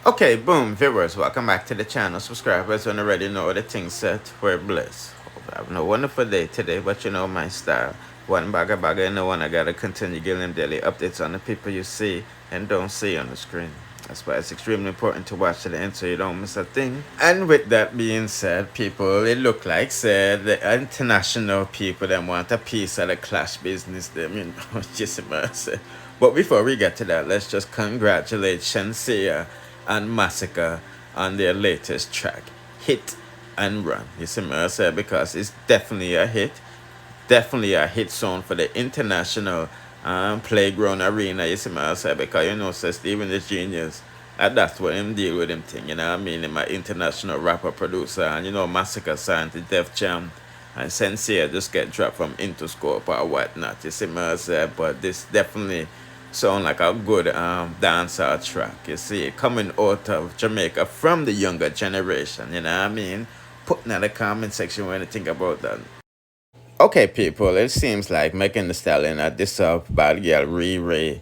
Okay, boom, viewers, welcome back to the channel. Subscribers when already know the thing set. We're blessed. Hope I have a wonderful day today, but you know my style. One bagger, and no one I gotta continue giving them daily updates on the people you see and don't see on the screen. That's why it's extremely important to watch to the end so you don't miss a thing. And with that being said, people, it look like said the international people that want a piece of the clash business, them, you know, just about. But before we get to that, let's just congratulate Shenseea and Masicka on their latest track, Hit and Run. You see me I say, because it's definitely a hit. Definitely a hit song for the international playground arena. You see me I say, because you know, so Steven the Genius, that's what him deal with him thing, you know what I mean? Him an international rapper producer, and you know, Masicka signed to Def Jam, and Shenseea just get dropped from Interscope or whatnot. You see me I say, but this definitely sound like a good dancehall track. You see, coming out of Jamaica from the younger generation, you know what I mean? Put in the comment section when you think about that. Okay, people, it seems like Megan Thee Stallion at this bad girl Riri,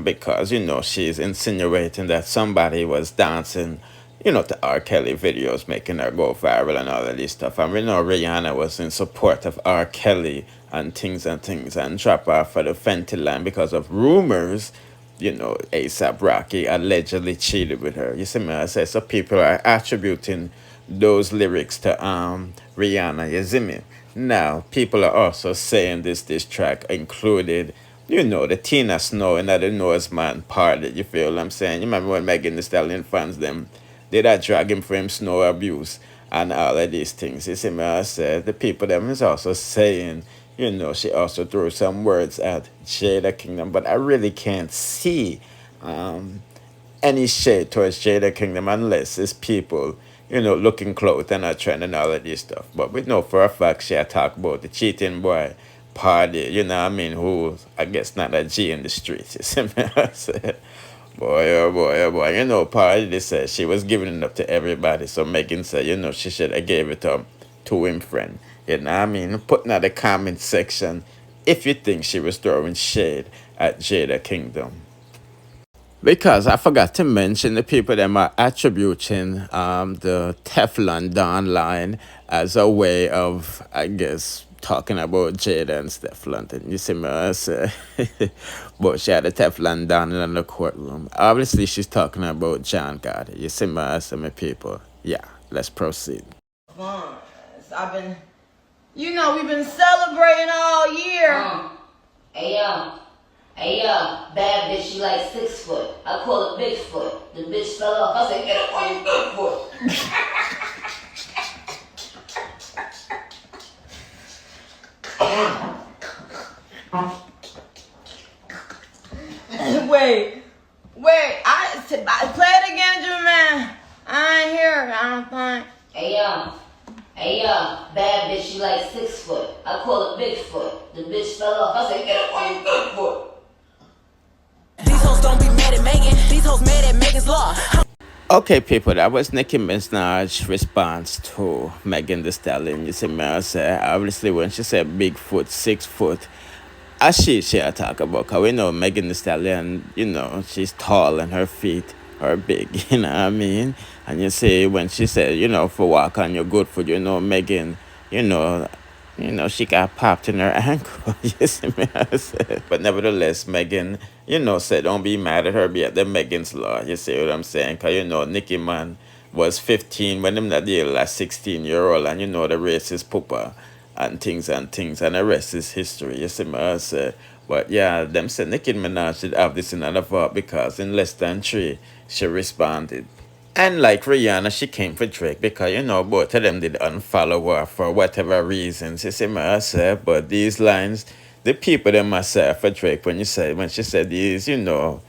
because, you know, she's insinuating that somebody was dancing, you know, to R. Kelly videos, making her go viral and all of this stuff. And we know Rihanna was in support of R. Kelly and things, and drop off for the Fenty line because of rumors, you know, ASAP Rocky allegedly cheated with her. You see me? I say, so people are attributing those lyrics to Rihanna. You see me? Now, people are also saying this track included, you know, the Tina Snow and the Noise Man Pardi. You feel what I'm saying? You remember when Megan Thee Stallion fans them did that drag him for him snow abuse and all of these things. You see me? I said the people them is also saying, you know, she also threw some words at Jada Kingdom, but I really can't see any shade towards Jada Kingdom unless it's people, you know, looking close and not trend and all of this stuff. But we know for a fact she talk about the cheating boy Pardi, you know what I mean, who I guess not a G in the streets. You see me? I said, boy, oh boy, oh boy. You know, Pardi they said she was giving it up to everybody. So Megan said, you know, she should have gave it up to him friend. You know what I mean? Put in the comment section if you think she was throwing shade at Jada Kingdom. Because I forgot to mention the people that are attributing the Teflon Don line as a way of, I guess, talking about Jada and Teflon. And you see me, I say, but she had a Teflon Don in the courtroom. Obviously, she's talking about John Gotti. You see me, I say, my people. Yeah, let's proceed. I've been, you know, we've been celebrating all year. Hey bad bitch, she like 6 foot. I call it Bigfoot. The bitch fell off. I said, get up on your good foot. Wait, I play it again, Jermaine. I ain't hear it, I don't think. Hey bad bitch, she like 6 foot. I call it Bigfoot. The bitch fell off. I said, get up on your good foot. These hoes don't be mad at Megan. These hoes mad at Megan's law. Okay, people, that was Nicki Minaj's response to Megan Thee Stallion. You see me, I say, obviously, when she said Bigfoot, 6 foot, as she talk about, because we know Megan Thee Stallion, you know, she's tall and her feet are big, you know what I mean? And you see, when she said, you know, for walk on your good foot, you know, Megan, you know, she got popped in her ankle. You see me? I said. But nevertheless, Megan, you know, said don't be mad at her, be at the Megan's law. You see what I'm saying? Because, you know, Nicki Man was 15 when them not deal like 16-year-old, and you know the racist pooper and things, and the rest is history. You see me? I said. But yeah, them said Nicki Minaj should have this in another vote because in less than 3, she responded. And like Rihanna, she came for Drake because, you know, both of them did unfollow her for whatever reasons. You see me, I said, but these lines, the people that must say for Drake when she said these, you know,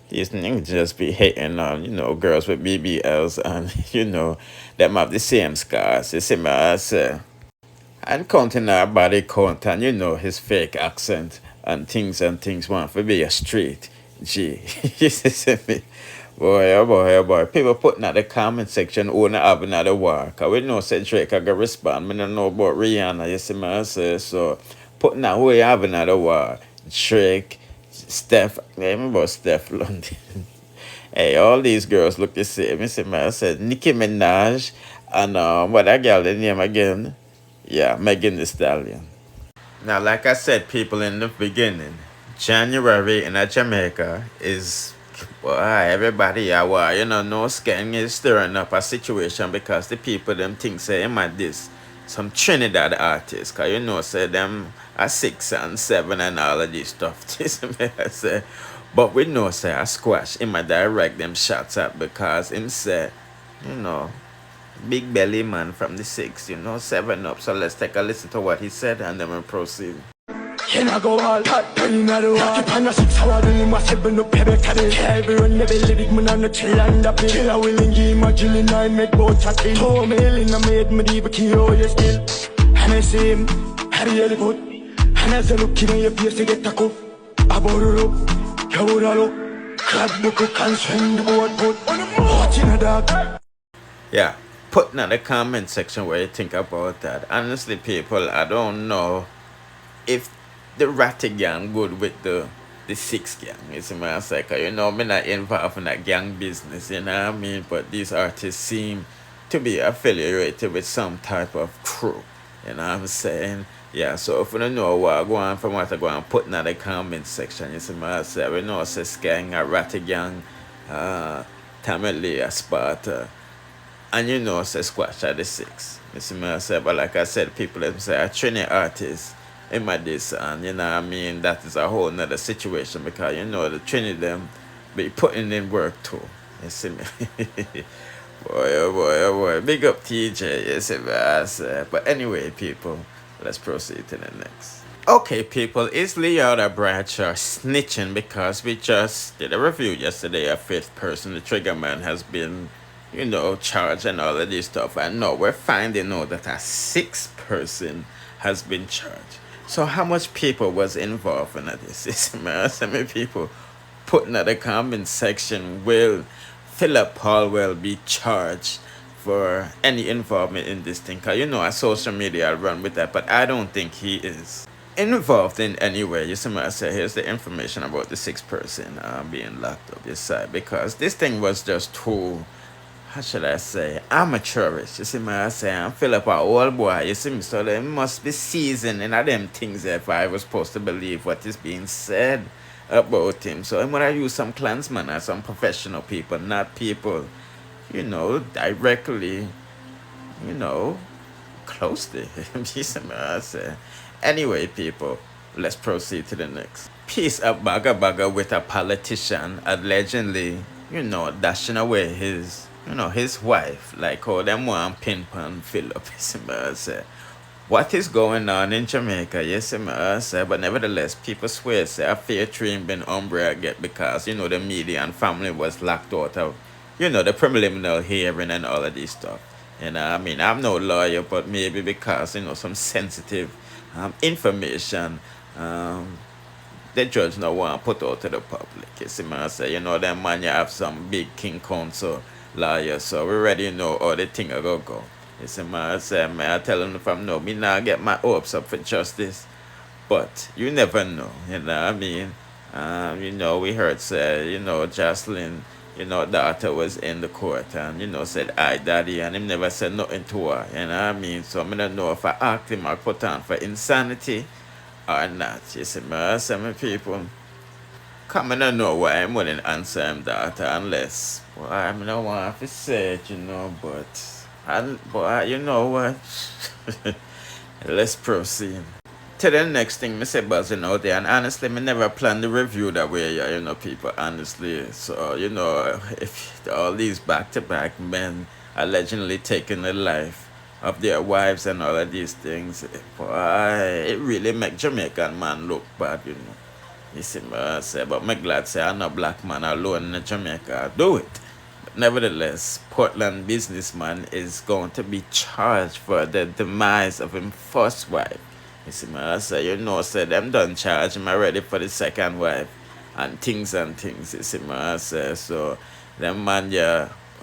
these niggas just be hating on, you know, girls with BBLs and, you know, them have the same scars. You see me, I said. And counting our body count and, you know, his fake accent and things want to be a street G. You see me? Boy, oh boy, oh boy. People putting at the comment section who not have another war. Because we know say Drake I got respond. I don't know about Rihanna, you see me I say. So putting out who you have another war. Drake, Steph, I remember Steph London. Hey, all these girls look the same. You see, man, I said Nicki Minaj and what that girl the name again? Yeah, Megan Thee Stallion. Now, like I said, people in the beginning, January in Jamaica is, boy, everybody, well, no Skeng is stirring up a situation because the people them think say him at this some Trinidad artists, cause say them are 6 and 7 and all of this stuff. This me I say, but we know say I squash him a direct them shots at because him say, you know, big belly man from the 6, 7 up. So let's take a listen to what he said and then we'll proceed. Can I go all hot, turning out the wall? Keep on a 6 hour, then you must have been up here, carry. Everyone never live it, man, on the chill and the pill. Killer willing, give my jilling, I make both a kill. 2 million, I made me leave a key, oh, you still. And I see him, I really good. And as I look in your face, I get a cup. I bought it up, you would all up. Clap the cook and swing the board, put. Hot in a dark. Yeah, put in the comment section what you think about that. Honestly, people, I don't know if the Ratty gang good with the 6 gang. You see my cycle. Me not involved in that gang business, you know what I mean? But these artists seem to be affiliated with some type of crew. You know what I'm saying? Yeah, so if you don't know what I go on from what I go on, put in the comment section. You see my say we know say Skeng, a Ratty gang, Tamale, a Sparta. And say Squash at the 6. You see me say, but like I said, people them say a Trini artist in my this, and you know what I mean, that is a whole nother situation because the Trini them be putting in work too. You see me? Boy, oh boy, oh boy. Big up TJ, you see me I say. But anyway, people, let's proceed to the next. Okay, people, is Leota Bradshaw snitching because we just did a review yesterday, a 5th person, the trigger man has been charged and all of this stuff. And now we're finding out that a 6th person has been charged. So how much people was involved in this? How many people putting at the comment section will Philip Paul be charged for any involvement in this thing? Because a social media run with that, but I don't think he is involved in any way. You see I say here's the information about the 6th person being locked up this side, because this thing was just too, how should I say, amateurish. You see me I say, I'm Philip a old boy, you see me, so they must be seasoned in them things if I was supposed to believe what is being said about him. So I'm gonna use some clansmen or some professional people, not people, directly, close to him. You see me I say. Anyway, people, let's proceed to the next. Peace up bagga with a politician allegedly, dashing away his wife, like how them want pin pan Philip. Say, what is going on in Jamaica? Yes, say, but nevertheless, people swear say a fair train been umbrella get because the media and family was locked out of the preliminary hearing and all of this stuff. I mean, I'm no lawyer, but maybe because some sensitive information the judge no want to put out to the public. You see me I say, them man you have some big king counsel lawyer, so we already know how the thing are gonna go. You see me I say, I tell them from now, me not get my hopes up for justice, but you never know, what I mean. We heard say, Jocelyn, daughter was in the court and said hi daddy, and him never said nothing to her, what I mean. So I don't know if I asked him or put on for insanity or not. You see me I say, my people, come and I know why I wouldn't answer him daughter unless, well, I don't want to say it, but you know what? Let's proceed to the next thing. Me say buzzing out there, and honestly, me never planned the review that way, people, honestly. So, if all these back-to-back men allegedly taking the life of their wives and all of these things, boy, it really make Jamaican man look bad, You see me I say, but me glad say I'm not black man alone in Jamaica do it. But nevertheless, Portland businessman is going to be charged for the demise of his first wife. You see me I say, say them done charge him already for the 2nd wife and things, you see me I say. So them man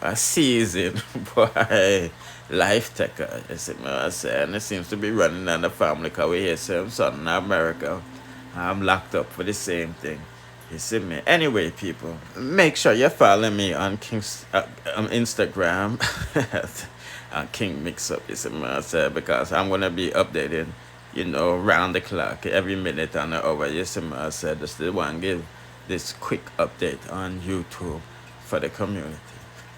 a seasoned boy life taker, you see me I say, and it seems to be running on the family because we hear some son in America locked up for the same thing. You see me? Anyway, people, make sure you follow me on on Instagram on Kingmixup, you see me? I said, because I'm going to be updating, round the clock, every minute and an hour. You see me? I said, just the one give this quick update on YouTube for the community.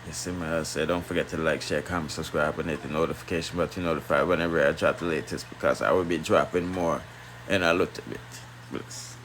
You see me? I said, don't forget to like, share, comment, subscribe, and hit the notification button to notify whenever I drop the latest, because I will be dropping more in a little bit. Bless.